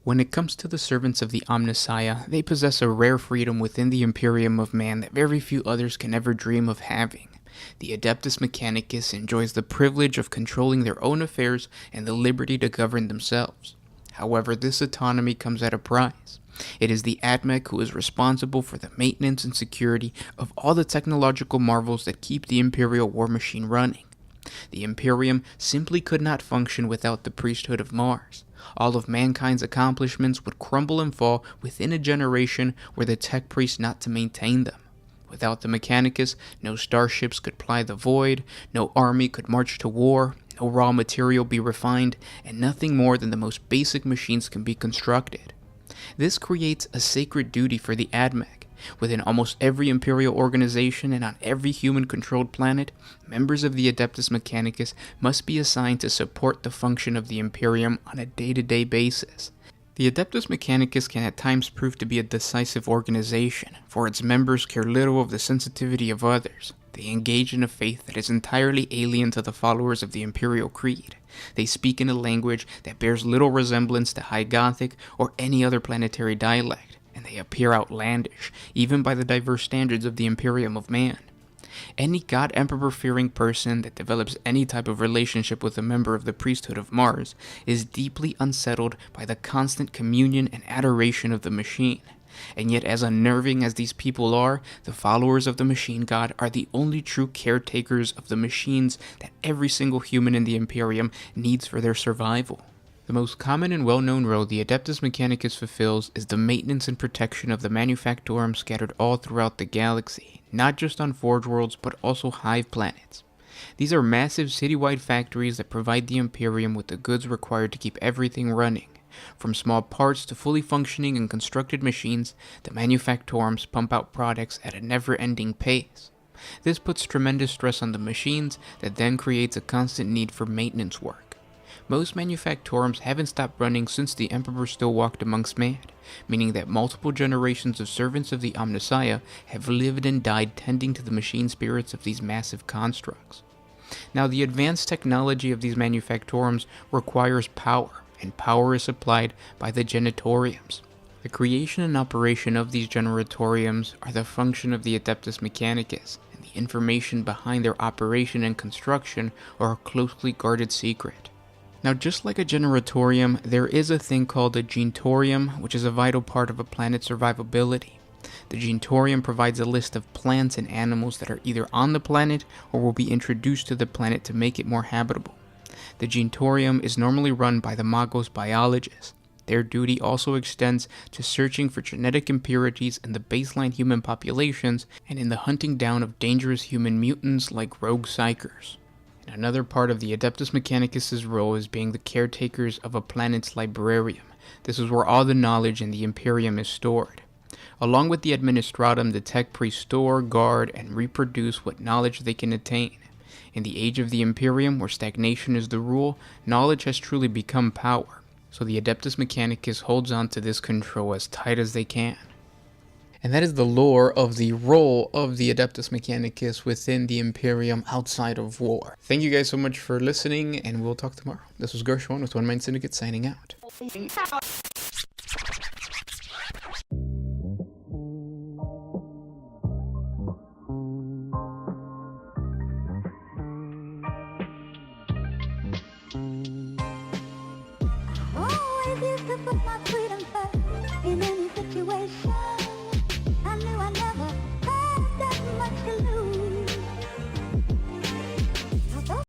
When it comes to the servants of the Omnissiah, they possess a rare freedom within the Imperium of Man that very few others can ever dream of having. The Adeptus Mechanicus enjoys the privilege of controlling their own affairs and the liberty to govern themselves. However, this autonomy comes at a price. It is the Admech who is responsible for the maintenance and security of all the technological marvels that keep the Imperial war machine running. The Imperium simply could not function without the priesthood of Mars. All of mankind's accomplishments would crumble and fall within a generation were the tech priests not to maintain them. Without the Mechanicus, no starships could ply the void, no army could march to war, no raw material be refined, and nothing more than the most basic machines can be constructed. This creates a sacred duty for the Admech. Within almost every Imperial organization and on every human-controlled planet, members of the Adeptus Mechanicus must be assigned to support the function of the Imperium on a day-to-day basis. The Adeptus Mechanicus can at times prove to be a decisive organization, for its members care little of the sensitivity of others. They engage in a faith that is entirely alien to the followers of the Imperial Creed. They speak in a language that bears little resemblance to High Gothic or any other planetary dialect, and they appear outlandish, even by the diverse standards of the Imperium of Man. Any God-Emperor-fearing person that develops any type of relationship with a member of the priesthood of Mars is deeply unsettled by the constant communion and adoration of the machine. And yet, as unnerving as these people are, the followers of the machine god are the only true caretakers of the machines that every single human in the Imperium needs for their survival. The most common and well-known role the Adeptus Mechanicus fulfills is the maintenance and protection of the Manufactorum scattered all throughout the galaxy, not just on Forge Worlds but also hive planets. These are massive citywide factories that provide the Imperium with the goods required to keep everything running. From small parts to fully functioning and constructed machines, the Manufactorums pump out products at a never-ending pace. This puts tremendous stress on the machines that then creates a constant need for maintenance work. Most Manufactorums haven't stopped running since the Emperor still walked amongst man, meaning that multiple generations of servants of the Omnissiah have lived and died tending to the machine spirits of these massive constructs. Now, the advanced technology of these Manufactorums requires power, and power is supplied by the Genitoriums. The creation and operation of these Generatoriums are the function of the Adeptus Mechanicus, and the information behind their operation and construction are a closely guarded secret. Now, just like a Generatorium, there is a thing called a Gentorium, which is a vital part of a planet's survivability. The Gentorium provides a list of plants and animals that are either on the planet or will be introduced to the planet to make it more habitable. The Gentorium is normally run by the Magos biologists. Their duty also extends to searching for genetic impurities in the baseline human populations and in the hunting down of dangerous human mutants like rogue psychers. Another part of the Adeptus Mechanicus' role is being the caretakers of a planet's librarium. This is where all the knowledge in the Imperium is stored. Along with the Administratum, the tech priests store, guard, and reproduce what knowledge they can attain. In the age of the Imperium, where stagnation is the rule, knowledge has truly become power. So the Adeptus Mechanicus holds on to this control as tight as they can. And that is the lore of the role of the Adeptus Mechanicus within the Imperium outside of war. Thank you guys so much for listening, and we'll talk tomorrow. This was Gershwin with One Mind Syndicate signing out. Oh, I did the